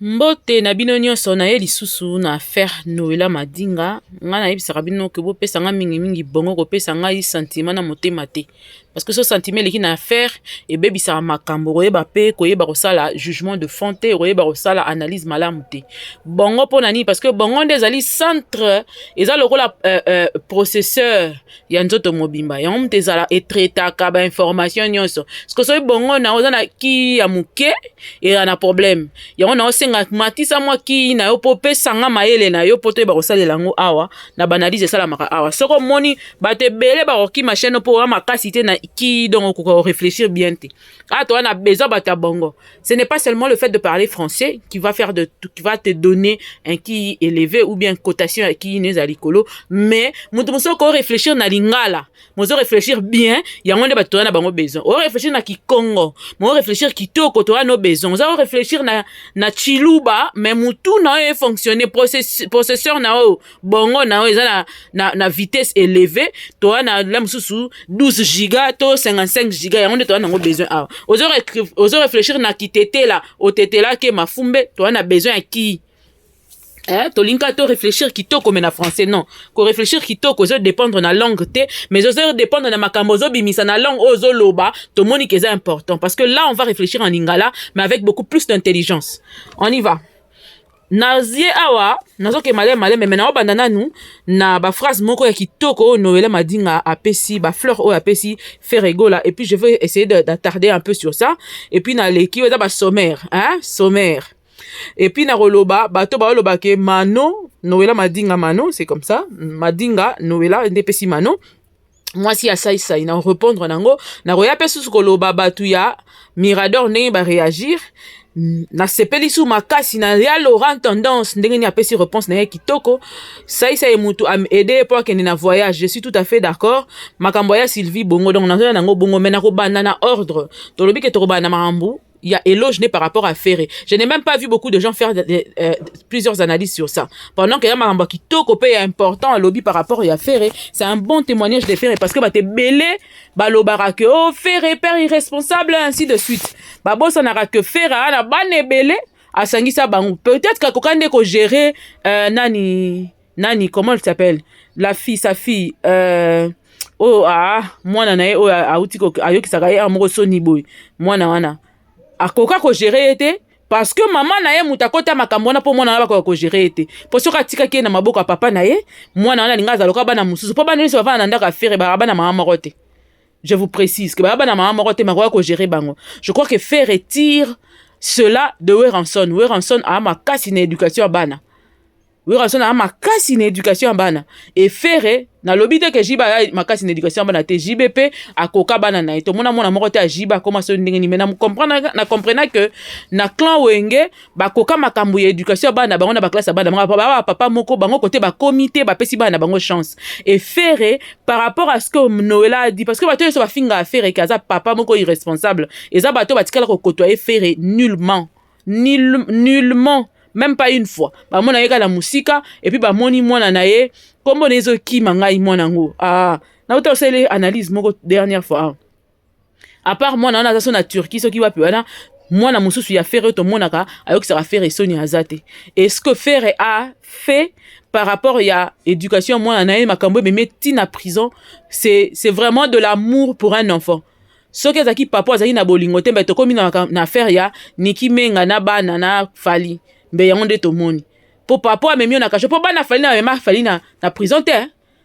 Mbote na bino nyonso na ye lisusu na affaire Noela Madinga nga na yebisaka bino ke bopesa nga mingi bongo kopesa nga sentiment na motema te parce que ce sentiment leki na affaire ebebisaka makambo koyeba pe koyeba kosala jugement de fond te koyeba kosala analyse malamu te bongo mpo na nini parce que bongo nde ezali centre eza lokola processeur ya nzoto mobimba yango moto ezala etretaka bainformation nyonso parce soki bongo na oza na ki ya moke eza na problème yango na osenga matisa mwa ki na yo mpo opesanga mayele na yo mpo toyeba kosalela yango awa na banalize esalamaka awa soki omoni bato ebele bakoki machine mpo oya makasi te na ki donc okoka réfléchir bien te ah toi on a besoin bata bongo ce n'est pas seulement le fait de parler français qui va faire qui va te donner un qui élevé ou bien cotation qui n'est à likolo mais mutu muso ko réfléchir na lingala muso réfléchir bien yango nde bato na bango besoin o réfléchir na kikongo mo réfléchir kitoko to no besoin o réfléchir na chiluba mais mutu na e fonctionner processeur na o bongo na o eza na vitesse élevée to na la mususu 12 giga to 55 giga yango nde to na ngo besoin ah ozo réfléchir na kitete la o tete la ke mafumbe to na besoin qui tolinka to réfléchir kitoko mais na français non ko réfléchir kitoko zo dépendre na langue te mais ozo dépendre na makambo zo bimisa na langue ozo loba to moni que c'est important parce que là on va réfléchir en lingala mais avec beaucoup plus d'intelligence on y va nazie awa nazoke malé mais maintenant bandana nous na ba phrase moko ya kitoko Noela Madinga apesi ba fleur o apesi Ferregola et puis je vais essayer d'attarder un peu sur ça et puis na leki oza ba sommaire sommaire et puis na roloba bato ba roloba ke mano Noela Madinga mano c'est comme ça Madinga Noela ndepesi mano moi si ya sai na répondre nango na roya pesu koloba batu ya mirador ndenge ba réagir na sepeli su makasi na ya Laurent tendance ndenge ni apesi réponse na ye kitoko sai mutu am aider pour que ni na voyage je suis tout à fait d'accord makambo ya Sylvie bongo donc na nango bongo mena ko bana na ordre to lobi ke to bana marambu il y a éloge par rapport à Ferré. Je n'ai même pas vu beaucoup de gens faire plusieurs analyses sur ça. Pendant qu'il y a un qui est important à lobby par rapport à Ferré, c'est un bon témoignage de Ferré parce que t'es belé, balobarake, oh Ferré, père irresponsable, ainsi de suite. Bon, ça n'a que Ferré, la banne belé, à Sangisa Bangou. Peut-être qu'à Kokande ko gérer, Nani, comment elle s'appelle? La fille, sa fille, moi nanae, autiko, ayoki sagaye, amoroso ni boy. Moi wana. Akoka ko gérer été parce que maman na ye mutakota makambo na po mwana na ba ko gérer été po soka tika ke na maboko ya papa na ye mwana na linga zaloka bana mususu po bana niso bana na ndaka faire ba bana mama morote je vous précise que ba bana mama morote makoka ko gérer bango je crois que faire retire cela de Weranson a ma casse in éducation bana Weranson a ma casse in éducation bana et faire na lobby de que jiba makasi na éducation bana te JBP akoka bana na to mona morote a jiba comment so ndenge ni mena comprendre que na clan wenge bakoka makambu ya éducation bana bango na ba classe bana papa moko bango côté ba comité ba pesi bana bango chance et faire par rapport à ce que Noela a dit parce que bato so ba finga à faire kaza papa moko irresponsable eza bato batikala ko côtoyer faire nullement même pas une fois ba mona yeka la musika et puis ba moni mwana na ye kombo nezo ki mangai mwana ngo na uta osele analyse moko dernière fois à part mwana na zaso na Turquie soki wapi wana mwana mususu ya Ferre to monaka ayoki sera Ferre soni azate est-ce que Ferre a fait par rapport à éducation mwana na ye makambo mais tina prison c'est vraiment de l'amour pour un enfant soki azaki papa azaki na bolingo te mbe to komi na affaire ya Niki Menga na bana na Fali mbe yango nde tomoni po papa amemi na kasho po bana Fali na mema Fali na prison te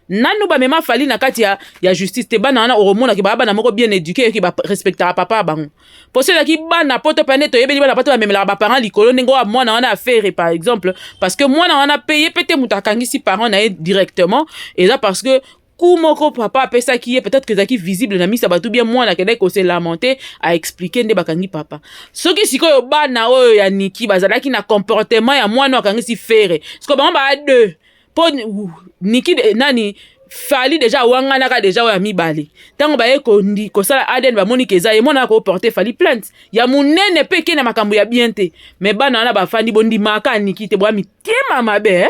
nanu ba mema Fali na kati ya justice te bana na oromona ki bana moko bien éduqué ki ba respectera papa bango po cela ki bana poto pande to yebeli bana poto ba memela ba parents likolo nengo wa mwana wana affaire par exemple parce que mwana wana payé peut-être mutakangisi parents na directement et là parce que moko papa pesa qui est peut-être que zaki visible na misa batu bien moi na kende ko se lamenter à expliquer nde bakangi papa soki sikoyo bana oyo ya Niki bazalaki na comportement ya mwana akangi si faire siko bango ba deux po Niki nani Fali déjà wangana ka déjà ya mibale tango ba ekondi ko sala Aden ba moni keza ye mona ko porter Fali plainte ya munene pe ke na makambo ya bien te mais bana na ba fandi bondi maka Niki te bwa mitema mabe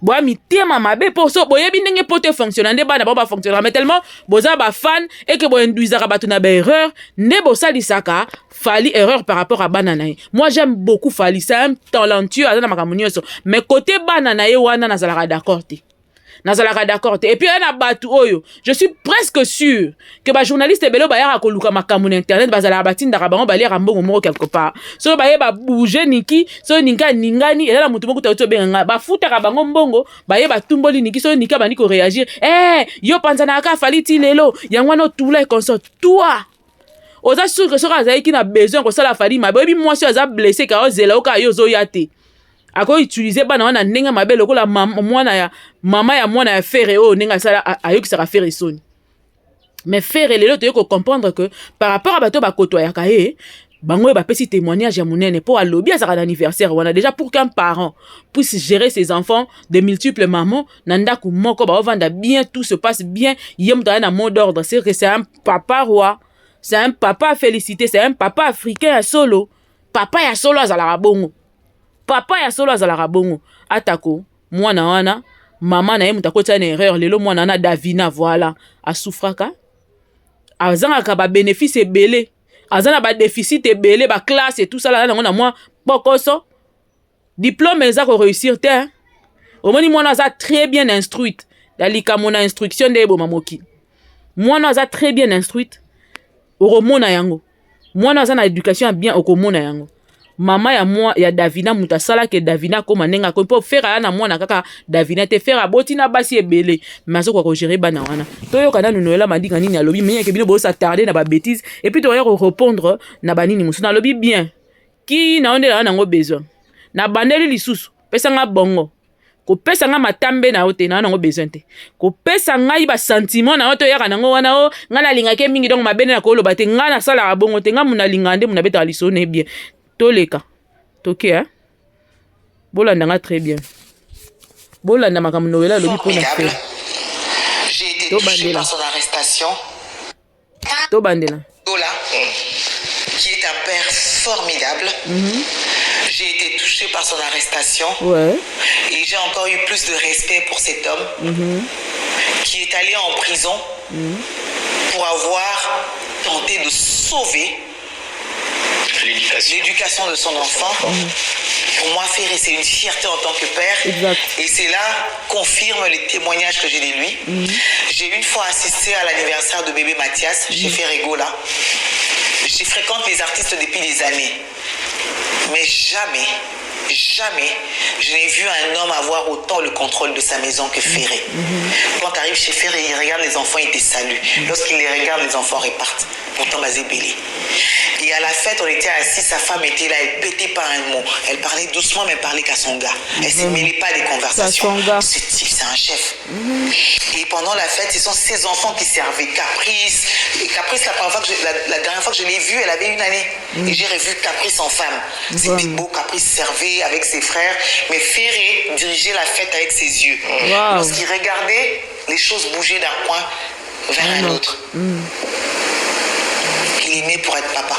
boya mitema mabe po so boyebi ndenge po te fonctionner nde bana ba fonctionner mais tellement boza ba fan et que bo induisaka bato na ba erreur nde bosalisaka Fally erreur par rapport à bana na ye. Moi j'aime beaucoup Fally, c'est un talentueux azana makambo nyonso mais côté bana na ye wana nazalaka d'accord te. Nazalaka d'accord te. Et puis na batu oyo, je suis presque sûr que ba journaliste belo ba yaka koluka makambo na internet bazala batinda ka bango baliaka mbongo moko quelque part. So ba ye ba bouger niki, so ninga ningani et là mutu moko ta benga ba futa ka bango mbongo, ba ye ba tumboli niki so nika bani ko réagir. Yo panzana ka Fally ti lelo, yango no tula consort toi. Oza sûr que so ka zaiki na besoin ko sala Fally mabe bi moi so aza blessé ka ozela o ka yo zo yate. Ako utiliser bana wana ndenge mabe lokola mama ya mwana ya frère o ndenge sala ayokisaka frère soni. Mais frère lelo to yoko comprendre que par rapport à bato bakoto ya kae bango ba pesi témoignage ya munene pour alobi azaka d'anniversaire wana déjà pour qu'un parent puisse gérer ses enfants de multiples mamans nanda ku moko ba vanda bien tout se passe bien yem ta na mot d'ordre c'est que c'est un papa roi, c'est un papa à féliciter, c'est un papa africain à solo, papa ya solo azala bongo. Papa ya solo azalaka bongo atako mwana wana mama na ye mutakota na erreur lelo mwana na Davina voilà asufraka azanga ba bénéfice ebele azana ba déficit ebele ba classe et tout ça là na moi bokoso diplôme eza ko réussir te hein? Omoni mwana za très bien instruite dalika mona instruction de bo mamoki mwana za très bien instruite okomona yango mwana za na éducation bien okomona yango. Mama ya moi ya Davina mutasala ke Davina koma nenga ko po faire na mwana kaka Davina te faire botina basi ebele maso ko gérer bana wana to yo kana Noël madinga nini alobi mais ke bino bo s'attarder na ba bêtises et puis to ya répondre na banini musu na lobi bien ki na onde na ngo besoin na bandeli lisusu pesa nga bongo ko pesa nga matambe na ote na ngo besoin te ko pesa ngai ba sentiment na oto ya kana ngo wana o ngana linga ke mingi donc mabene na ko loba te ngana sala bongo te nga muna lingande muna beta lisone bien. Toleka. Toke, hein? Bolanda nga très bien. Bolanda makambo Noël lobi pona faire. J'ai été touché par son arrestation. Tobandela. Dola, qui est un père formidable. J'ai été touché par son arrestation. Ouais. Et j'ai encore eu plus de respect pour cet homme qui est allé en prison pour avoir tenté de sauver l'éducation de son enfant. Pour moi, Ferré, c'est une fierté en tant que père. Exact. Et cela confirme les témoignages que j'ai de lui. J'ai une fois assisté à l'anniversaire de bébé Mathias chez Ferregola. Je fréquente les artistes depuis des années. Mais jamais, je n'ai vu un homme avoir autant le contrôle de sa maison que Ferré. Quand tu arrives chez Ferré, il regarde les enfants, il te salue. Lorsqu'il les regarde, les enfants repartent. Pourtant, basé belé. Et à la fête, on était assis, sa femme était là, elle pétait pas un mot. Elle parlait doucement, mais elle parlait qu'à son gars. Elle ne se mêlait pas des conversations. Ce type, c'est un chef. Et pendant la fête, ce sont ses enfants qui servaient. Caprice. Et Caprice, la dernière fois que je l'ai vue, elle avait 1 année. Et j'ai revu Caprice en femme. C'était beau, Caprice servait avec ses frères. Mais Ferré dirigeait la fête avec ses yeux. Lorsqu'il regardait, les choses bougeaient d'un coin vers un autre. Il est né pour être papa,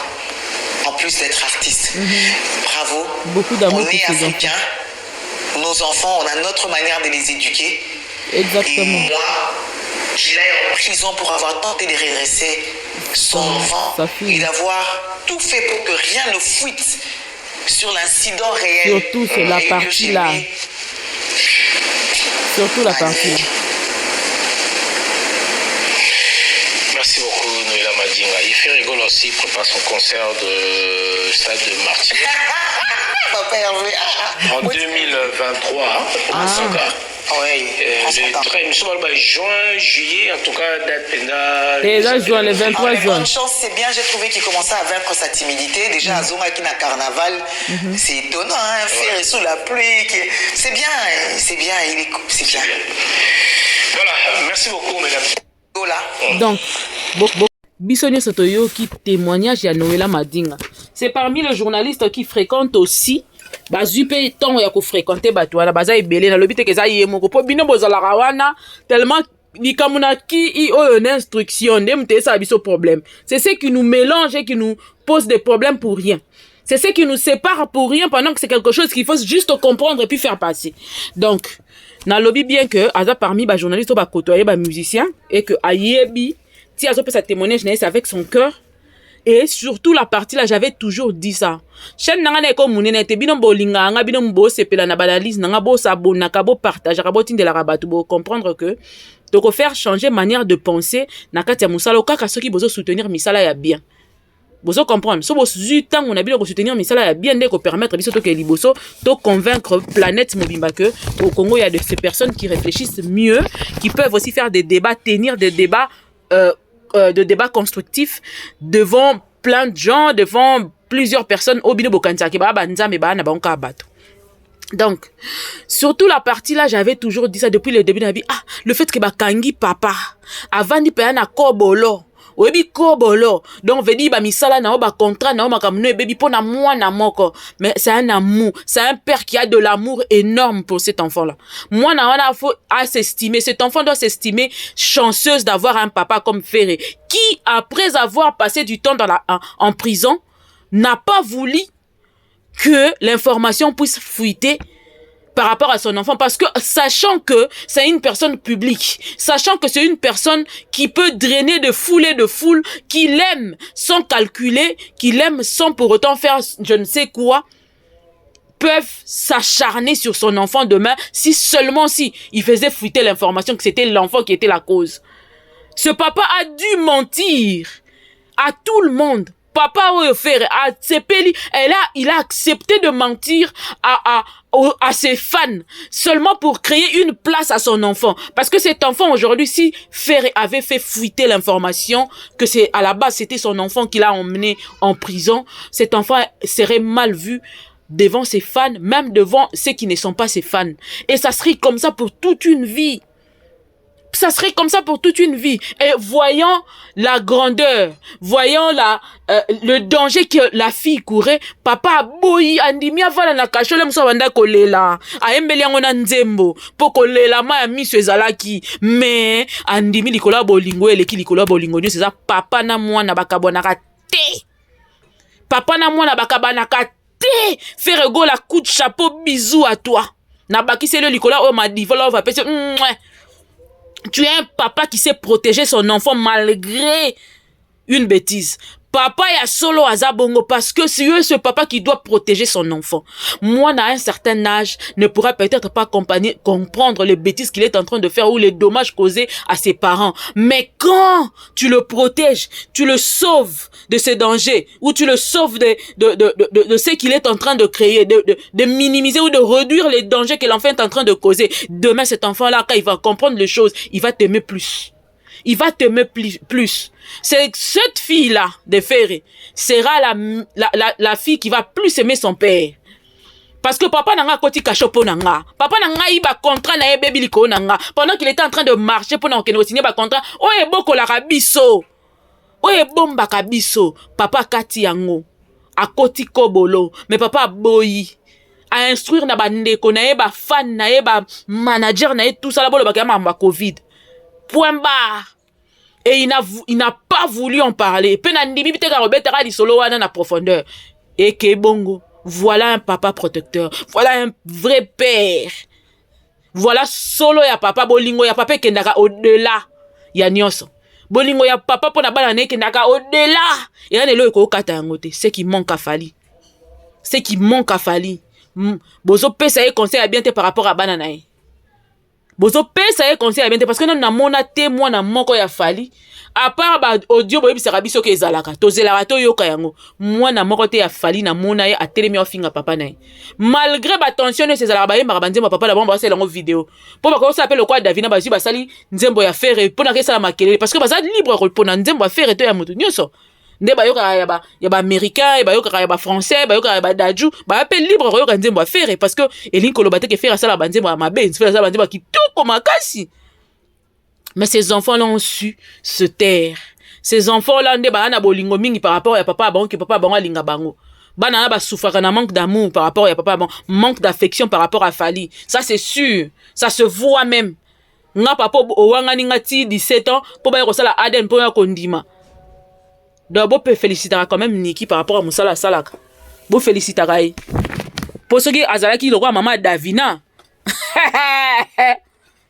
en plus d'être artiste. Bravo. Beaucoup d'amour. On est africains. Nos enfants, on a notre manière de les éduquer. Exactement. Et moi, qu'il aille en prison pour avoir tenté de redresser son enfant et d'avoir tout fait pour que rien ne fuite sur l'incident réel. Surtout sur la partie là. Surtout la partie. Merci beaucoup, Noël Madinga. Il fait rigoler aussi, prépare son concert de Stade de Martyrs. En 2023, Ah. Oui, nous sommes en juin, juillet, en tout cas, date pénale. Et là, juin, le 23 juin. Bonne chance, c'est bien. J'ai trouvé qu'il commençait à vaincre sa timidité. Déjà, à Zoma qui n'a carnaval, c'est étonnant, hein, faire sous la pluie. C'est bien, c'est bien, c'est bien. Voilà, merci beaucoup, mesdames. Donc, Bissonio Sotoyo qui témoignage à Noël Madinga. C'est parmi les journalistes qui fréquentent aussi. Bazupe ton ya ko fréquenter batouana baza ebele na lobite keza yemoko po bino bozala rawana tellement likamuna ki o une instruction ndem te ça biso problème. C'est ce qui nous mélange et qui nous pose des problèmes pour rien. C'est ce qui nous sépare pour rien pendant que c'est quelque chose qu'il faut juste comprendre et puis faire passer. Donc, na lobby bien que Aza parmi les journalistes ba côtoyer ba musiciens et que Ayebi si Aza peut sa témoignage c'est avec son cœur et surtout la partie là j'avais toujours dit ça. Chaîne nanga na ko munene te bino bolinga nga bino mbo sepela na balise nanga bo sabona ka bo partager ka bo tindela ka batu bo comprendre que donc faire changer manière de penser na kati ya musala kaka soki bozo soutenir misala ya bien. Bozo comprendre so bozo temps on a bien soutenir misala ya bien dès ko permettre biso to ke liboso to convaincre planète mobimba que au Congo il y a de ces personnes qui réfléchissent mieux, qui peuvent aussi faire des débats, tenir des débats de débats constructifs devant plein de gens, devant plusieurs personnes au bino bokanza ki ba banza me ba na ba onka bato. Donc, surtout la partie là, j'avais toujours dit ça depuis le début de la vie. Ah, le fait que bakangi papa, avant di paya na kobolo, oebi kobolo, donc veut dire ba misala na ba contrat na ba kamno baby pona moi na moko, mais c'est un amour, c'est un père qui a de l'amour énorme pour cet enfant là. Moi na wana faut à s'estimer, cet enfant doit s'estimer chanceuse d'avoir un papa comme Ferré qui après avoir passé du temps en prison n'a pas voulu que l'information puisse fuiter par rapport à son enfant, parce que sachant que c'est une personne publique, sachant que c'est une personne qui peut drainer de foule et de foule, qui l'aime sans calculer, qui l'aime sans pour autant faire je ne sais quoi, peuvent s'acharner sur son enfant demain si seulement si il faisait fuiter l'information que c'était l'enfant qui était la cause. Ce papa a dû mentir à tout le monde. Papa Oyofer a Tsepeli, il a accepté de mentir à ses fans seulement pour créer une place à son enfant. Parce que cet enfant aujourd'hui, si Ferré avait fait fuiter l'information que c'est à la base c'était son enfant qui l'a emmené en prison, cet enfant serait mal vu devant ses fans, même devant ceux qui ne sont pas ses fans. Et ça serait comme ça pour toute une vie. Ça serait comme ça pour toute une vie. Et voyant la grandeur, voyant le danger que la fille courait, papa boyi andimi avala na kachole muso banda kolela. Aembeli yango na nzembo po kolela ma ya miso ezalaki. Mais andimi likola bolingo eleki likola bolingo nyo c'est papa na mwana bakabonaka te. Papa na mwana bakabanaka te. Faire go la coup de chapeau, bisous à toi. Na baki c'est le likola o ma divola va pese. Tu es un papa qui sait protéger son enfant malgré une bêtise. Papa est solo à Zabongo parce que c'est ce papa qui doit protéger son enfant. Moi, à un certain âge, ne pourra peut-être pas comprendre les bêtises qu'il est en train de faire ou les dommages causés à ses parents. Mais quand tu le protèges, tu le sauves de ses dangers ou tu le sauves de ce qu'il est en train de créer, de minimiser ou de réduire les dangers que l'enfant est en train de causer. Demain, cet enfant-là, quand il va comprendre les choses, il va t'aimer plus. Il va t'aimer plus. C'est cette fille-là, de Ferré, sera la fille qui va plus aimer son père. Parce que papa n'a pas koti kachopo nanga. Papa n'a pas eu contrat na baby liko nanga. Pendant qu'il était en train de marcher pendant qu'il signer ba contrat, oye boko la kabiso. Oye bomba kabiso. Papa kati yango. A koti kobolo. Mais papa boyi. A instruire na bandeko na ba fan na ba manager na tout ça la bolo ba kama Covid. Point barre. Et il n'a pas voulu en parler. Profondeur. Et que bongo. Voilà un papa protecteur. Voilà un vrai père. Voilà solo ya papa bolingo ya papa kendaka au-delà. Ya nyonso. Bolingo ya papa pona banane kendaka au-delà. Et là nelo eko kata yangote. C'est qui manque à Fali. C'est qui manque à Fali. Bozo pesa ye conseil à bien te par rapport à bananae. Bozo pesa ye conseil à bien te parce que non na mona témoin na moko ya Fali. À part ba audio boyebi sarabiso ke ezalaka. Tozelaka to yoka yango. Moi na moko te ya Fali na mona ye atelemi ofinga papa na ye. Malgré ba tension ne ezalaka ba ye marabandi ma papa la bomba c'est lango vidéo. Po ba ko s'appelle le quoi Davina ba basali nzembo ya Ferré pona ke sala makelele parce que baza libre ko pona nzembo ya Ferré to ya moto nyonso. Nde ba yoka ya ba américain, ba yoka ya ba français, ba yoka ya ba daju, ba appel libre ko yoka nzembo ya Ferré parce que elinko lo bateke Ferré sala ba nzembo ya mabe, sala ba nzembo ki toko makasi. Mais ces enfants-là ont su se taire. Ces enfants-là, nde ba na bolingo mingi par rapport à papa bango, que papa bango linga bango. Bana ba souffrir na manque d'amour par rapport à papa bango, manque d'affection par rapport à Fali. Ça c'est sûr, ça se voit même. Nga papa owanga ninga ti 17 ans pour ba ko sala Aden pour ya kondima. Donc, on peut féliciter quand même Niki par rapport à Moussala Salaka. bo félicitaka ye po soki azalaki lokola mama ya Davina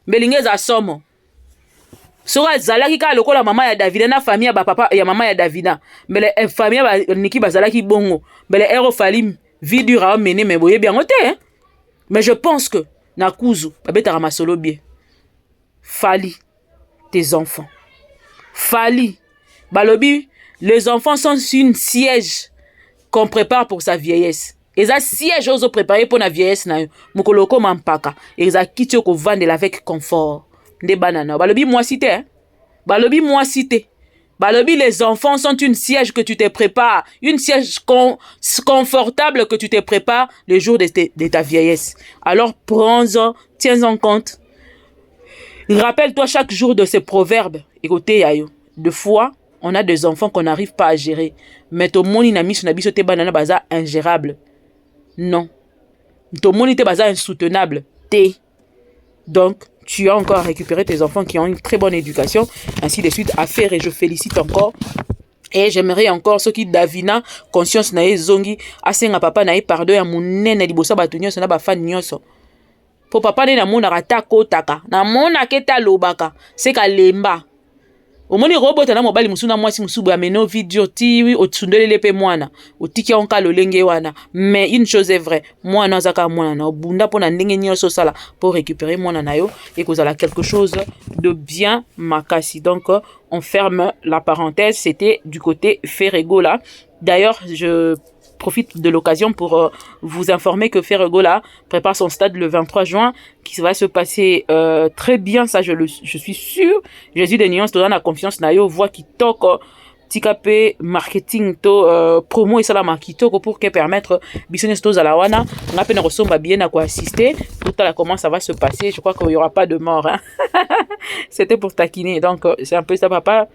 mbelingi eza somo soki azalaki kaka lokola mama ya Davina na famille ya bapapa ya mama ya Davina mbele famille ya baniki bazalaki bongo mbele ero fali vie dure amene me boyebi yango te mais je pense que na kuzu babetaka masolo bien fali tes enfants fali balobi les enfants sont une siège qu'on prépare pour sa vieillesse. Et ça siège ozo préparé pour la vieillesse na yo. Mukolo koma mpaka. Et ça kiti yo ko vandela avec confort. Nde banana. Balobi moi cité hein. Balobi moi cité. Balobi les enfants sont une siège que tu te prépares, une siège confortable que tu te prépares le jour de ta vieillesse. Alors prends-en, tiens-en compte. Rappelle-toi chaque jour de ces proverbes. Écoutez yayo. De fois on a des enfants qu'on n'arrive pas à gérer. Mais ton moni na miso na biso te banana baza ingérable. Non. Ton moni te baza insoutenable. Te. Donc, tu as encore récupéré tes enfants qui ont une très bonne éducation. Ainsi de suite à faire et je félicite encore. Et j'aimerais encore ceux qui Davina, conscience na zongi, asenga papa na pardon ya munene libosa batunyo na ba fan nyoso. Po papa ne na mona ratako taka. Na mona keta lobaka. C'est kalemba. Omoni robot na mobali musuna mwasi musubu ameno video ti otsundele pe mwana otiki onka lolenge wana mais une chose est vraie mwana zaka mwana na bunda pona ndenge nyoso sala pour récupérer mwana na yo et kozala quelque chose de bien makasi. Donc on ferme la parenthèse, c'était du côté Ferregola. D'ailleurs je profite de l'occasion pour vous informer que Ferregola prépare son stade le 23 juin qui va se passer très bien, ça je suis sûr. Jésus de nuances te donne la confiance na yo voix qui toque tikape marketing to promo et ça la marketing pour que permettre business to zalawana on a peine resomba bien à quoi assister tout à la comment ça va se passer. Je crois qu'il y aura pas de mort hein. C'était pour taquiner donc c'est un peu ça papa.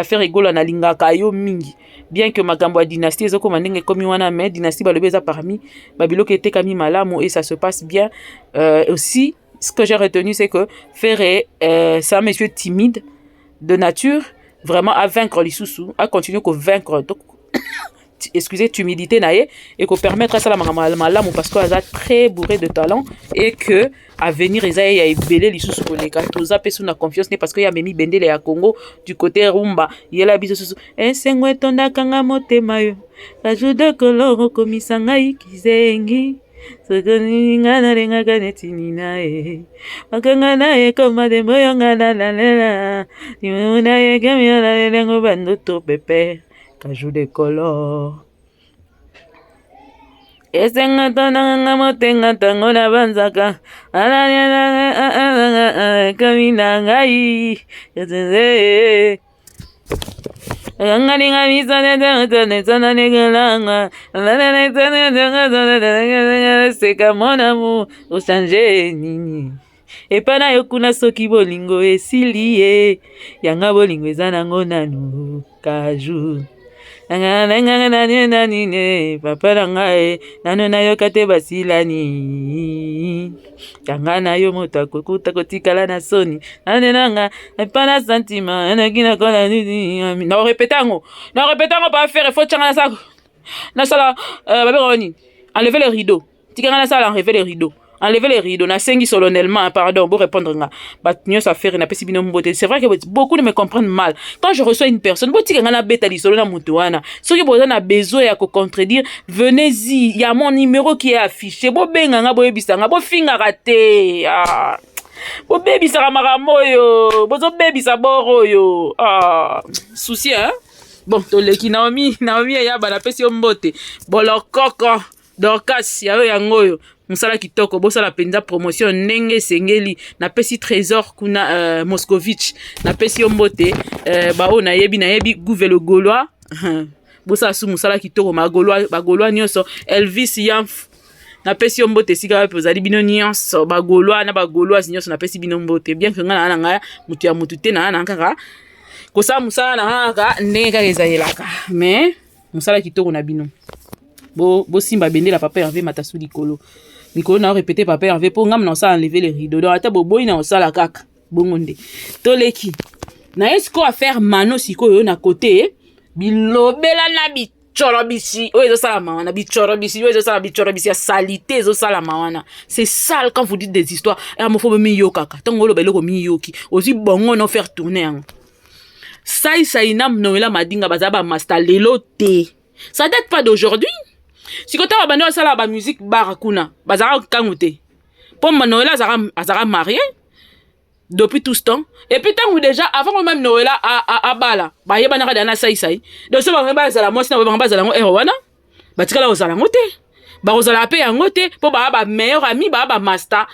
Ferregola na lingaka yo mingi bien que makambo ya dynastie ezoko mandenge komi wana mais dynastie balobi eza parmi babiloko etekami malamu et ça se passe bien. Aussi ce que j'ai retenu c'est que Ferre c'est un monsieur timide de nature vraiment à vaincre les sous à continuer que vaincre donc excusez timidité naie et qu'on permettre à ça la malamu parce que est très bourré de talent et que à venir il y a belé les sous les gars tous a personne confiance parce qu'il y a Memi Bendele à Congo du côté rumba il y a la biso sous un sengwe tonda kanga motema yo ajude koloro komisanga ikizengi sokoninga na renga kanetini nae makanga nae koma de moyo ngana la la ni una ye kamya la lengo bando to pepe cajou de color. Esenga tonanga motenga tango na banzaka ala kamina ngai yeze ngani ngami sana sana negalanga c'est comme mon amour au changer nini epana yokuna soki bolingo esilie yanga bolingo ezanango nanu kaju nani papa nangae nano nayoka te basilani yanga nayo moto akokuta kotikala na soni nane nanga epana sentiment anakina kola nini na répétango pas faire faut tchanga na sako na sala babéroni enlever les rideaux tikanga na sala enlever les rideaux. Enlever les rideaux, na sengi solennellement, pardon, pour répondre à batnyo ça faire na pesi bino mbote. C'est vrai que beaucoup ne me comprennent mal. Quand je reçois une personne, bo tika na beta li solo na mutuana. Ceux qui a besoin à contredire, venez-y, il y a mon numéro qui est affiché. Bo benga nga bo ebisanga, bo finga raté. Ah. Bo baby sa maramoyo, bo zo baby sa boro yo. Ah, souci hein. Bon, to leki Naomi ya bana pesi mbote. Bolo koko, Dorcas ya yangoyo. Musala kitoko bosala penza promotion ndenge sengeli na pesi trésor kuna Moscovitch na pesi ombote bao na yebi gouvelo gaulois bosa su musala kitoko ba gaulois nyonso Elvis Yamf na pesi ombote sika pe ozali bino nyonso ba gaulois na ba gaulois nyonso na pesi bino mbote bien que ngana nga mutu ya mutu te na nkaka kosa musala na nga ndenge ka ezayelaka mais musala kitoko na bino bo simba bende la papa Hervé matasu likolo Nicolas n'a répété papa Hervé pour ngam na ça enlever les rideaux donc ata boboyi na ça la kaka bongonde toleki na esko à faire mano siko yo na côté bilobela na chorobisi oyo ezosala mawana bichorobisi oyo ezosala bichorobisi ya salité ezosala mawana c'est sale quand vous dites des histoires mofo miyokaka ntango oloba eloko miyoki aussi bongo no faire tourner yango sai na Noela Madinga bazala bamasta lelo te ça date pas d'aujourd'hui sikoyo ntango bando basala bamusique bar kuna bazalaka kangu te mpo Noela azalaka marié depuis tout ce temps et puis tant déjà avant même Noela a bala ba yeba na dana sai donc so ba ba zala mosi na ba zala ngo wana ba tikala ozala ngote ba ozala pe ya ngote po ba meilleur ami ba master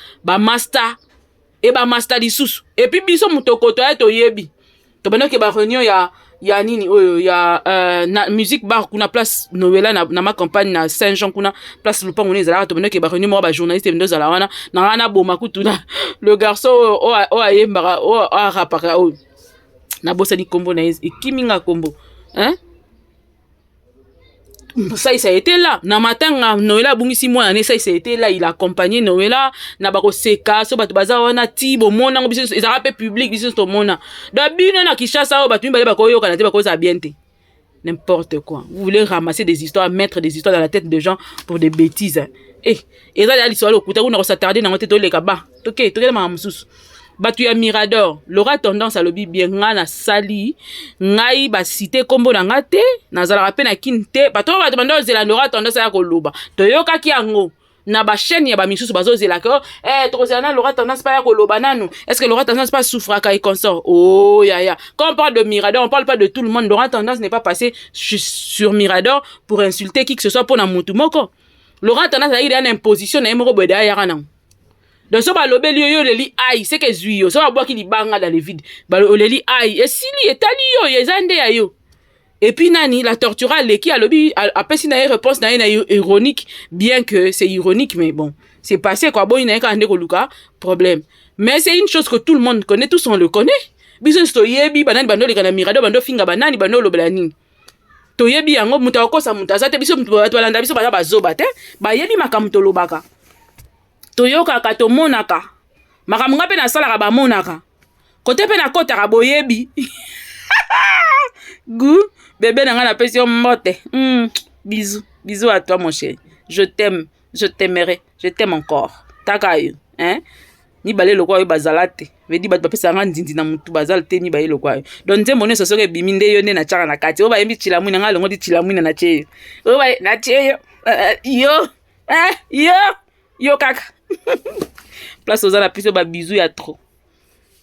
et ba master lisusu et puis biso mutokoto ya to yebi to bana ke ba réunion ya nini oyo ya na musique bar kuna place Noela na ma campagne na Saint-Jean kuna place lupango ne zala to bana ke ba réunion mo ba journaliste ndo zala wana na wana boma kutuna le garçon o ayembara o rapaka o na bosa ni kombo na ekiminga kombo hein ça a été là na matin Noela bungisi mwana ne ça a été là il a accompagné Noela na bako seka so batu baza wana tibo mona ngo biso ezara pe public biso to mona da bino na Kishasa o batu mbale bako yoka na te bako za bien te n'importe quoi vous voulez ramasser des histoires mettre des histoires dans la tête des gens pour des bêtises et ça là l'histoire okuta kuna ko s'attarder na ngote to leka ba toke ma mususu batu ya Mirador l'aura tendance à lobi bien ngana sali ngai ba cité kombo na ngate nazala pe na kinte bato batu bando zela l'aura tendance à koloba to yoka ki yango na ba chaîne ya ba misusu bazo zela ko to zela na l'aura tendance pas ya koloba nanu est-ce que l'aura tendance pas souffraka et consort oh ya quand on parle de Mirador on parle pas de tout le monde l'aura tendance n'est pas passé sur Mirador pour insulter qui que ce soit pour na mutu moko l'aura tendance à ir en imposition na moko boda ya kana. Donc so ba lobeli yo le li ai c'est que zuyo so ba boki li banga dans le vide ba le li ai et sili etali yo yezande ya yo et puis nani la tortura le qui a lobi a pesi na réponse na ironique bien que c'est ironique mais bon c'est passé quoi bon ina ka ndeko luka problème mais c'est une chose que tout le monde connaît tous on le connaît biso sto yebi banani bando le kana Mirador bando finga banani bando lobela nini to yebi yango muta okosa muta zate biso mutu balanda biso ba zoba te ba yebi makamuto lobaka toyoka ka to monaka makambo ngape na sala ka ba monaka kote pe na kota ka boyebi gu bébé na nga na pesi yo mbote bisous à toi mon chéri je t'aime je t'aimerai je t'aime encore takayo hein ni balé lokwa yo bazalate vedi bat bapesa nga ndindi na mutu bazalte ni baye lokwa yo donc nze mone soso ke biminde yo ne na chaka na kati o ba yembi chilamu na nga longo di chilamu na cheyo o ba na cheyo yo kaka place aux la plus ba bisous ya trop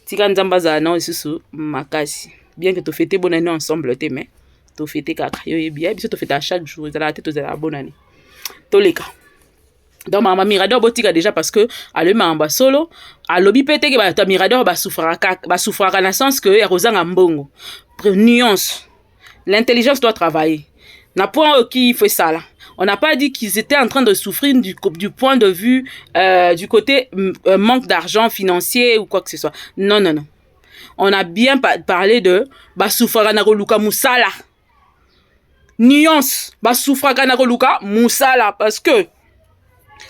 tika nzamba za na isusu makasi bien que to fêter bonne année ensemble te mais to fêter kaka yo bien biso to fêter à chaque jour za la tête aux la bonne année to leka donc mama Mirador botika déjà parce que ale mamba solo alobi pété que ba Mirador ba souffraka na sens que ya kozanga mbongo nuance l'intelligence doit travailler na point qui fait ça là. On n'a pas dit qu'ils étaient en train de souffrir du point de vue du côté manque financier ou quoi que ce soit. Non. On a bien parlé de Basufra Luka Moussala. Nuance. Basufra Luka Moussala. Parce que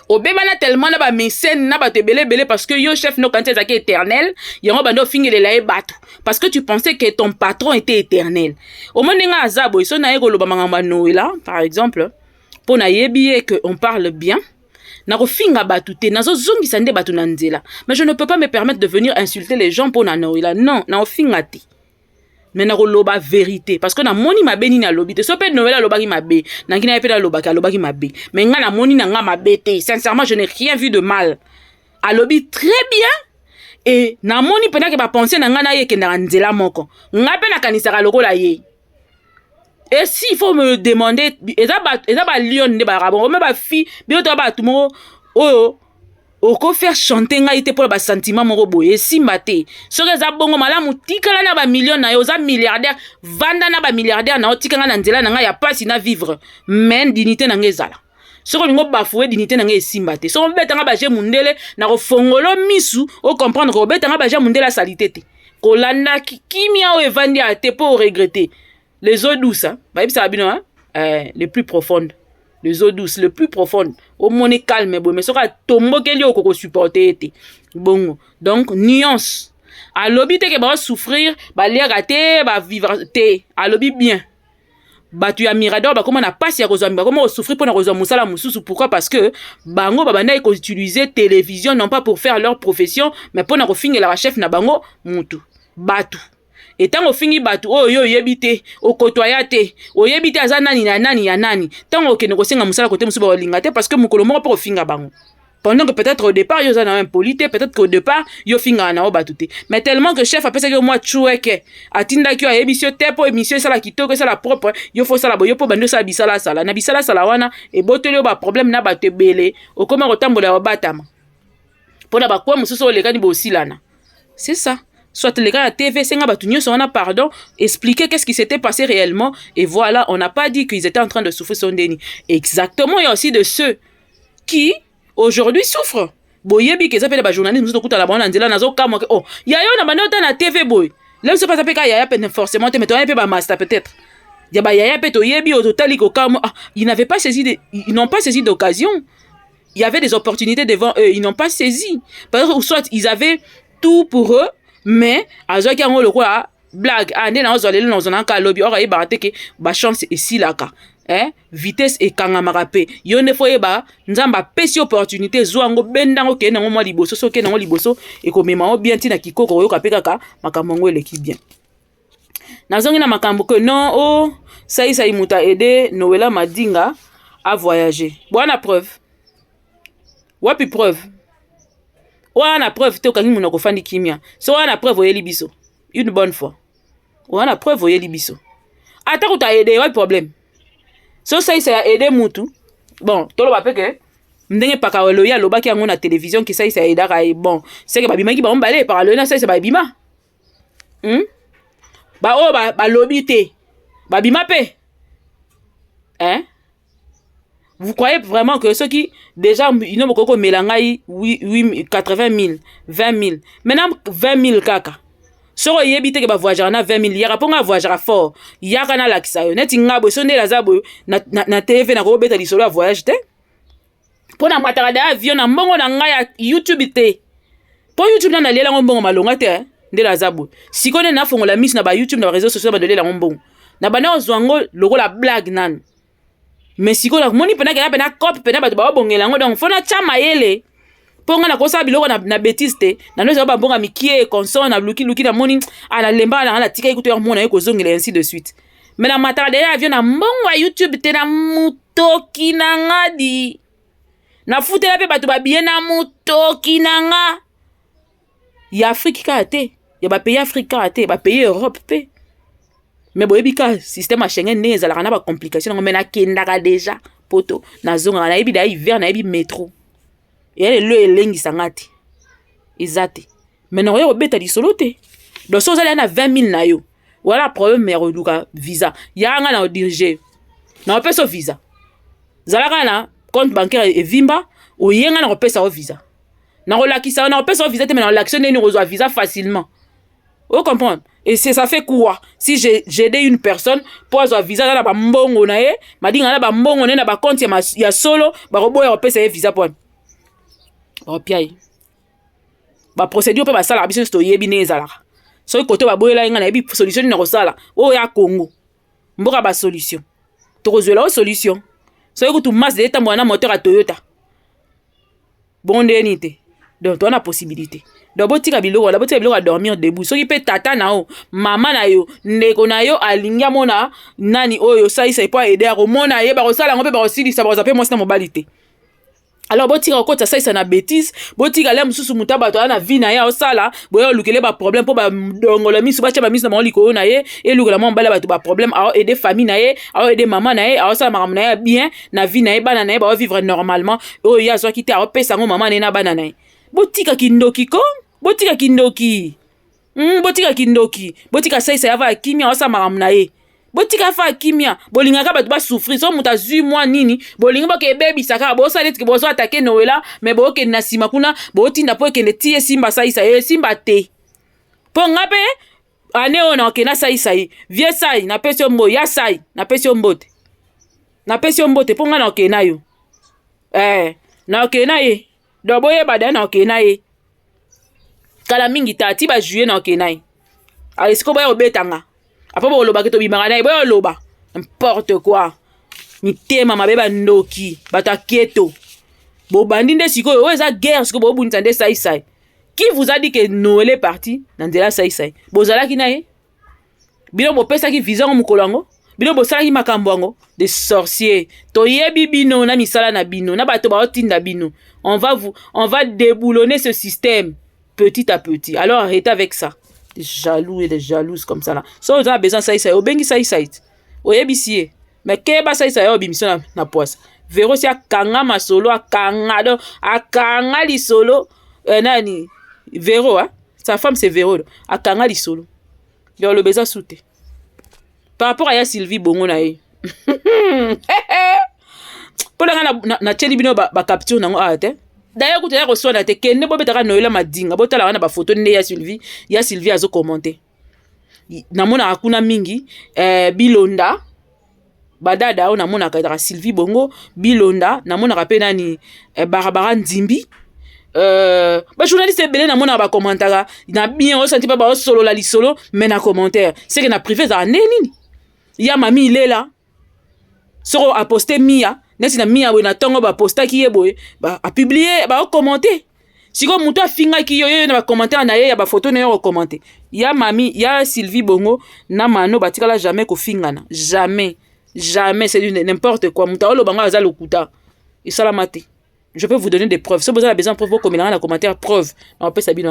obebana tellement na ba mécène na ba te belé parce que yo chef no kanté zaki éternel yango bando fingele la bato parce que tu pensais que ton patron était éternel. Au moment nga azabo iso na ego loba mangamba Noela par exemple. Pour na yebi que on parle bien na kofinga batu te nazo zongisa nde batu na nzela mais je ne peux pas me permettre de venir insulter les gens pour na Noela non na ofinga te mais na loba vérité parce que na moni mabe ni na lobi te so pe Noela lobaki mabe na ngina pe na lobaki mabe mais nga na moni na nga mabe te sincèrement je n'ai rien vu de mal a lobi très bien et na moni pena ke ba penser na nga na ye ke na nzela moko nga pe na kanisa lokola ye. Et s'il faut me demander, eza ba lion ne ba rabo, me ba fi, bi to ba tumo o faire chanter nga ite pour ba sentiment moko boye simba te. So eza bongo malamu tikala na ba million na yo za milliardaire, vanda na ba milliardaire na otikanga na nzela na nga ya pas na vivre, men dignité na ngezala. So ko lingo ba foué dignité na nga simba te. So betanga ba je mundele na ko fongolo misu o comprendre ko betanga ba je mundela salité te. Ko landa kimia o evandi a te pour regretter. Les eaux douces, hein? Les plus profondes. Les eaux douces, les plus profondes. Au moins calme, mais ça va tomber que l'eau qu'on supporter. Bon, donc nuance. À l'objet que va souffrir, va les rater, va vivre te. À l'objet bien. batu ya Mirador bakoma na pasi ya kozwa bakoma souffrir pour na kozwa musala mususu. Pourquoi? Parce que bango babanda ko utiliser télévision non pas pour faire leur profession mais pour na ko fingela ba chef na bango mutu batu. Et tant au fingi batu oyo yebite okotoya te oyebite aza nani na nani ya nani tant o kene ko senga musala côté musu ba linga te parce que mukolo moko pour finga bango. Pendant que peut-être au départ, ils ont un polité, peut-être qu'au départ, ils ont fini à batouté. Mais tellement que chef a pensé que moi, choueke, atinda qui a émission tepo, émission ça la kito, que ça la propre, il faut ça la boyo, pour bando ça bisala sala, na bisala sala wana, et botelio ba problème na batte belé, au comment autant bola batama. Pour la bakwa, moussou les gars ni bossi lana. C'est ça. Soit les gars à TV, c'est un bâtonnier, on a pardon, expliquer qu'est-ce qui s'était passé réellement, et voilà, on n'a pas dit qu'ils étaient en train de souffrir son déni. Exactement, il y a aussi de ceux qui, aujourd'hui souffre. Boyebi que ça fait les journalistes nous écoutent à la bande andela nazo kama oh yaya na banota na TV boy. Là c'est pas ça peka yaya peut forcément te mettre un peu ba master peut-être. Ya ba yaya peut toyebi au total ko kama ils n'avaient pas saisi ils n'ont pas saisi d'occasion. Il y avait des opportunités devant eux, ils n'ont pas saisi. Parce que soit ils avaient tout pour eux mais azo ki ngo le quoi blague ande na ozolele na zona ka lobby ora yeba te ke ba chance ici là ka. Vitesse et kangamarape yone foye ba nzamba pesi opportunité zwango bendango ke nango mwa liboso so ke nango liboso e ko mema o bien tina kikoko yoka pekaka makambo eleki bien nazongi na makambo que non oh ça imuta aider Noëlla Madinga à voyager bona preuve wapi preuve wana preuve te okangi munoko fandi kimia so wana preuve oyeli biso une bonne fois wana preuve oyeli biso ata ko ta aider wapi problème. So ça a aidé mutu. Bon, tout le monde que ndenge paka loya lobaki yango na télévision qui ça a aidé bon, c'est que babima ki ba ombalé par le na ça c'est babima. Ba o ba lobi te. Babima pe. Vous croyez vraiment que ceux qui déjà ils ont beaucoup mélangai 80 000, 20 000. Maintenant 20 000 kaka. Soro yebite ke ba voyager na 20 000 yaka ponga voyager fort yaka na lakisa yo neti ngabo sonde la zabo na TV na ko beta li solo voyage te pona matara da avion na mbongo na ngaya YouTube te po YouTube na lela mbongo malonga te nde la zabo sikone na fongo la miss na ba YouTube na ba réseaux sociaux ba de lela mbongo na bana ozwango loko la blague nan mais sikona moni pena ke na pena cop pena ba ba bongela ngo donc fona chama yele ponga na kosa biloko na bêtise te na nozo ba bonga mikie console na luki na moni ala lemba na tika ikuto mona eko zongela ainsi de suite mais na matara de avion na mbongo ya YouTube te na mutoki na ngadi na futela pe batu ba bien na mutoki na nga ya Afrique ka te ya ba pays africain te ba pays Europe pe mais boyebi ka système a Schengen ne ezala na ba complication mais na kendaka déjà poto na zonga na yebi da hiver na yebi métro. Et elle le elengi sangati izate mais non yo beta di solo te donc so zala na 20 000 na yo voilà problème mais reduka visa ya nga na diriger na opesa visa zala kana compte bancaire et vimba o yenga na opesa visa na relakisa na opesa visa te mais na relaxer ni reçoit visa facilement vous comprenez et c'est ça fait quoi si j'ai aidé une personne pour avoir visa na ba mbongo na ye madinga na ba mbongo na ba compte ya solo ba roboya opesa visa pour piai ba procédure pe ba sala biso sto yebi nezala so côté ba boyela nga na yebi solution na kosala o ya Congo mboka ba solution to kozwela o solution so ekutu masse de tambo na moteur a Toyota bonde nité donc on a possibilité donc botika biloko la botika biloko a dormir debout so ki pe tata na o mama na yo ndeko na yo alingia mona nani oyo ça il pas aider a mona ye ba kosala ngo pe ba kosili sa ba kosape mo sina mobilité. Alors botika okota ça ça na bêtise botika la mususu mutaba to na vie na ya osala boyo lukele ba problème po ba dongola misu ba cha ba misu na moliko na ye et lukela mo mbala ba to ba problème a aider famille na ye a aider maman na ye a osala maman na ye bien na vie na ye bana na ye ba vivre normalement o ya so kité a pesa ngo maman na bana na ye botika kindoki ko botika kindoki botika kindoki botika ça ça va kimia osala maman na ye botika fa kimia bolinga ka batu ba souffrir so muta zui mwa nini bolinga ba ke baby saka bo sa letki bo so attaquer Noëlla mais bo ke na sima kuna bo tinda po ke ne tie simba sa isa simba te po ngape ane ona ke na sa isa vie sai na pesio mbo ya sai na pesio mbote po ngana ke na yo na ke na ye do boye bada na ke na ye kala mingi tati ba juer na ke na ye alisko ba obetanga apa bo loba ke to bimanga na boyo loba n'importe quoi mitema mabe bandoki bato aketo bobandi nde sikoyo oyo eza guerre sikoyo bobundisa nde saisai. Qui vous a dit que Noël est parti dans de la saisai? Bozalaki na ye bino bopesaki vision mokolo yango bino bosalaki makambo yango des sorciers toyebi bino na misala na bino na bato baotinda bino. On va déboulonner ce système petit à petit. Alors arrêtez avec ça. Des jaloux et des jalouses comme ça là. So vous avez besoin de saisai obengi saisai oyebi siye mais keba saisai obi mission na poisse Véro si akanga masolo akanga li solo nani Véro hein? Sa femme c'est Véro akanga li solo yo le beza souté par rapport à ya Sylvie bongo na ye pour la na teli bino ba capture nango ate d'ailleurs kuti ya reçoit te kende bo betaka Noël madinga botala wana ba photo ne ya Sylvie azo commenter namona akuna mingi bilonda badada o namona ka Sylvie bongo bilonda namona ka pe nani barabara ndimbi ba journaliste belé namona ba commentaire na bien o senti pas ba solo la lisolo mais na commentaire c'est que na privé za neni ya mami il est là soro a posté mia nesi na mia we na tongo ba posta ki yeboye ba a publier ba commenter siko muto afinga ki yo na ba commentaire na ye ya ba photo na yo commenter ya mami ya Sylvie bongo na mano batikala jamais ko fingana jamais c'est n'importe quoi muto olo banga za lokuta isalamate. Je peux vous donner des preuves. Si vous avez besoin de preuves, vous commentez dans les commentaires preuves. On peut s'habiller.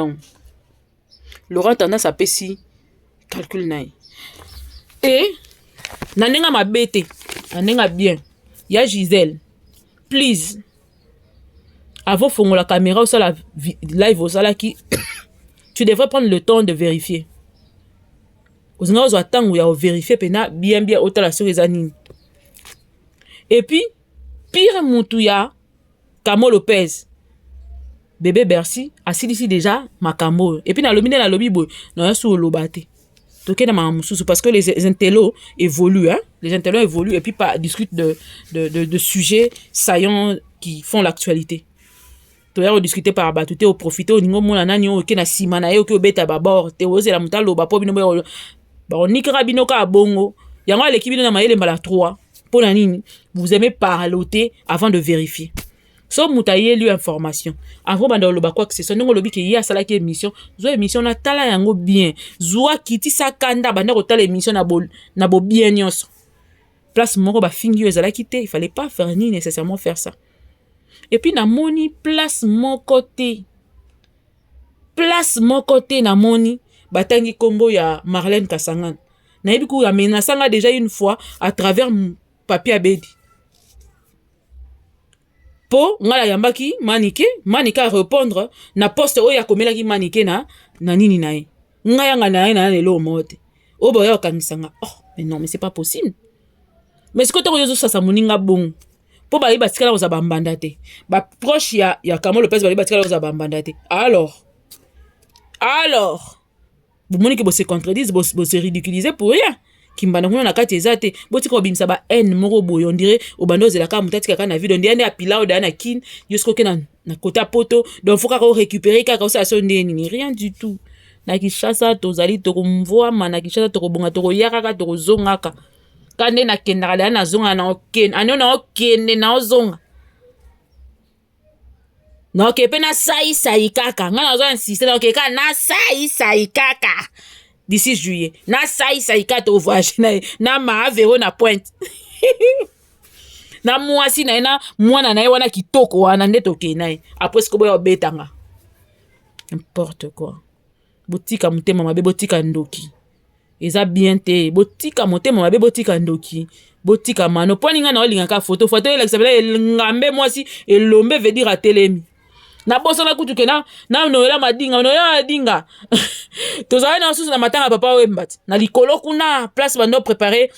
Laurent tendance à péci calcul naï. Et nanenga ma bête, nanenga bien. Ya Gisèle, please. Avant fongo la caméra ou ça la live ou ça là qui, tu devrais prendre le temps de vérifier. Vous avez attendre où il y a vérifier pena bien autant la sur les anines. Et puis pire moutouya. Camo Lopez, bébé Bercy, assis ici déjà, Macamo. Et puis, dans le lobby, dans un sous lobate. Toké na mamoussou, parce que les intellos évoluent, hein. Les intellos évoluent et puis discutent de sujets saillants qui font l'actualité. Tu as discuté par batu, tu as profité au niveau de mon nani, au kena simana, au beta babor, tu as osé la mouta loba, po bino bon, ni karabino ka bongo. Yango l'équipe na maïle mbala 3. Pour la nini, vous aimez parloter avant de vérifier. So mutaye lui information avant banda loba quoi que c'est ça ngo lobi ke ya sala ki émission zo émission na tala yango bien zoa kiti sakanda banda ko tala émission na bo bien nyonso place moko ba fingi ezala kité il fallait pas faire ni nécessairement faire ça et puis na moni place mon côté na moni batangi kombo ya Marlène Kasangana na yebi ku ya menasanga déjà une fois à travers papier abedi. Po ngala yambaki manike répondre na poste oya komela ki manike na nini nae ngaya ngana na lelo mote obo ya kanisanga mais non mais c'est pas possible mais ce que to yozo sasa muninga bon po ba iba tikala za bambanda te ba proche ya Camo Lopez ba iba tikala za bambanda te alors vous moni que vous se contredisez vous se ridiculisez pour rien kimbana kuna na kati ezate botika obimisa ba n moko boyo on dirait obando zela ka mutati kaka na video ndiane apila o dana kin jusqu'au que na kota poto donc faut ka récupérer kaka ça so ndeni rien du tout na kishasa tozali to kumvoa mana kishasa to kobonga to koyaka ka to zongaka kande na kendala na zonga na oken ano na okene na ozonga na okepe na sai kaka ngana zo insister na okeka na sai kaka. D'ici juillet na sai kato voyage na ma Véro na pointe na mwasi na mwana na wana kitoko wana ndeto ke na après ce que boyo betanga n'importe quoi botika mutema mabe botika ndoki eza bien te botika mutema mabe botika ndoki botika mano poninga na olinga ka photo ele s'appelle ngambe mwasi elombe veut dire atelemi na boso na kutu ke na Noël madinga tozala na susu na matanga papa wembat na likolo kuna place bando préparé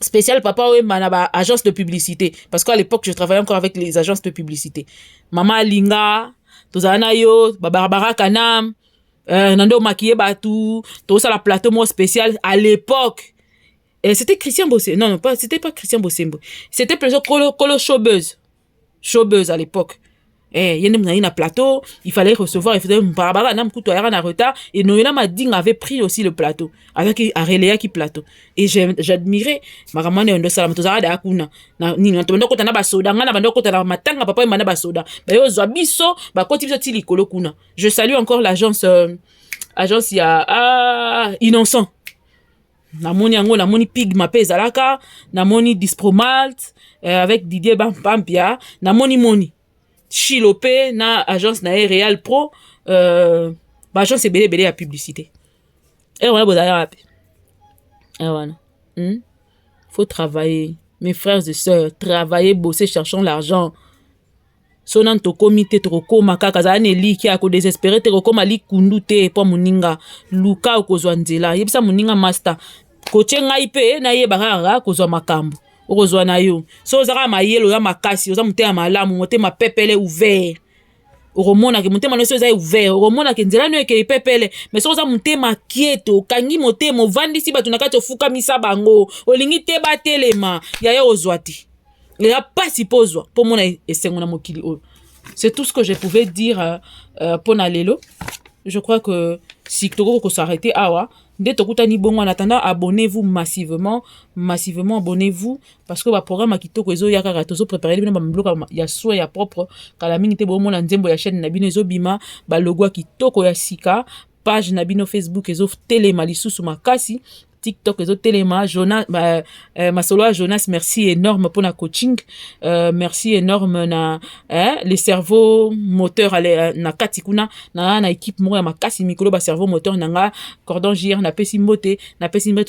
spécial papa wemba na ba agence de publicité parce qu'à l'époque je travaillais encore avec les agences de publicité mama linga tozala na yo Barbara Kanam nando maquiller batu to ça la plateau mo spécial à l'époque et c'était Christian Bossé non pas c'était pas Christian Bossembo c'était plutôt Colo showbuzz à l'époque Yende mna na plateau, il fallait recevoir, il faisait barabara nam kuto era na retard et Noëlla Madinga avait pris aussi le plateau avec Areléa qui plateau et j'admirais makamane ndo sala mtozara da kuna na nini ndo kota na basoda ngana bando kota na matanga papa e mana basoda ba yo zwa biso ba koti biso ti likolo kuna. Je salue encore l'agence agence ya innocent. Namoni yango namoni Pig Mapé ezalaka, namoni Dispromalt avec Didier Bampia, namoni Moni Chilopé na agence na Real Pro agence ebele ya publicité. Et voilà bozala pe. Et voilà. Faut travailler, mes frères et sœurs, travailler, bosser, cherchons l'argent. Sonan to komite to koma kaka za ne liki ako désespéré te koma li kundu te po muninga luka okozwa nzela yebisa muninga master koche ngai pe na ye barara kozwa makambo okozwa na yo so zaka mayelo ya makasi oza mutema malamu mutema pepele ouvert oromona ke mutema noso za ouvert oromona ke nzela no ke pepele mais so oza mutema kieto kangi motema ovandisi batu na kati ofuka misa bango olingi te batelema ya yo ozwa ti. Il n'y a pas si pose pour mon mokili. C'est tout ce que je pouvais dire pour Nalelo. Je crois que si tu veux s'arrêter, dès que en attendant, abonnez-vous massivement, abonnez-vous parce que le programme qui toko ezo yaka tozo préparer bino ba mbloka ya so ya propre kala mingi te bo mona nzembo ya chaîne na bino ezo bima ba logo ki toko ya sika page na bino Facebook ezo telema lisusu makasi TikTok ezo telema Jonas masolo Jonas merci énorme pour la coaching merci énorme na les cerveaux moteurs na katikuna na équipe mo ya makasi mikolo ba cerveau moteur nanga cordon JR na pesi mbote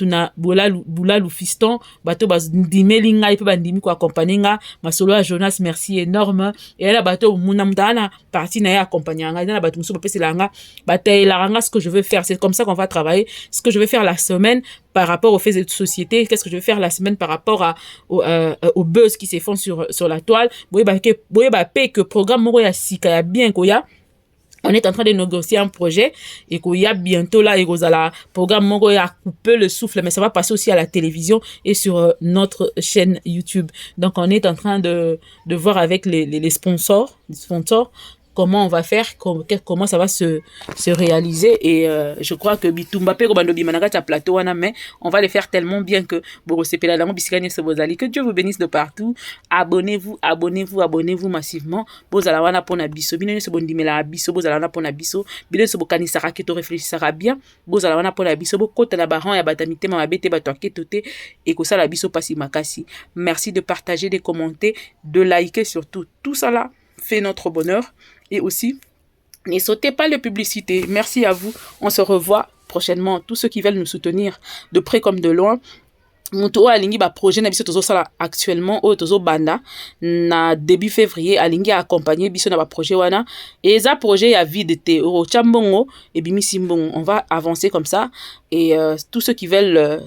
na bola lu fiston bato ba ndimeli ngai pe bandimi ko accompagner nga masolo Jonas merci énorme et là bato muna mutana partie na ya accompagner nga na bato muso ba pesi langa bataila nga ce que je veux faire c'est comme ça qu'on va travailler ce que je vais faire la semaine par rapport aux faits de société, qu'est-ce que je vais faire la semaine par rapport au buzz qui se font sur la toile. Que programme moro ya sika ya bien koya. On est en train de négocier un projet et qu'il y a bientôt là, le programme moro ya couper le souffle, mais ça va passer aussi à la télévision et sur notre chaîne YouTube. Donc on est en train de voir avec les sponsors, comment on va faire, comment ça va se réaliser. Et je crois que Bitumba Pego Bandobi Managata plateau, mais on va les faire tellement bien que que Dieu vous bénisse de partout. Abonnez-vous massivement. Bozalawana pona biso. Bino se bondimela biso. Bozalawana pona biso. Bino se bokani saraki to réfléchissera bien. Bozalawana pona biso. Bokota la baran ya batamite mabete batoake tote. Et que ça la biso passi makasi. Merci de partager, de commenter, de liker surtout. Tout ça là fait notre bonheur. Et aussi, ne sautez pas les publicités. Merci à vous. On se revoit prochainement. Tous ceux qui veulent nous soutenir de près comme de loin. Muto alingi ba projet na biso tozo sala actuellement au tozo banda na début février alingi accompagner biso na ba projet wana et ça projet ya vide te o chambongo et bimisi mbongo. On va avancer comme ça et tous ceux qui veulent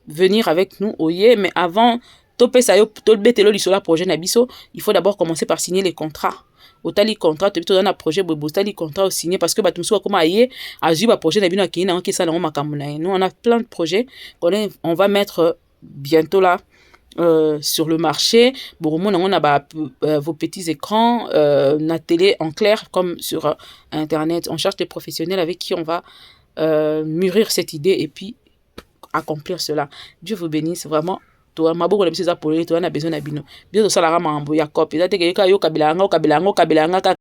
venir avec nous oye mais avant topesa yo tolbetelo lisola projet na biso, il faut d'abord commencer par signer les contrats. Otali contrat te dans un projet bobo tali contrat au signé parce que ba tumso comme aye azu ba projet na bino akina en kesa na makamuna. Nous on a plein de projets on va mettre bientôt là sur le marché. Bon on a vos petits écrans na télé en clair comme sur internet. On cherche des professionnels avec qui on va mûrir cette idée et puis accomplir cela. Dieu vous bénisse vraiment. Toi maboko na biso za polo to na besoin na bino. Biso sala ramambo ya copie. Za te ke yo kabila nga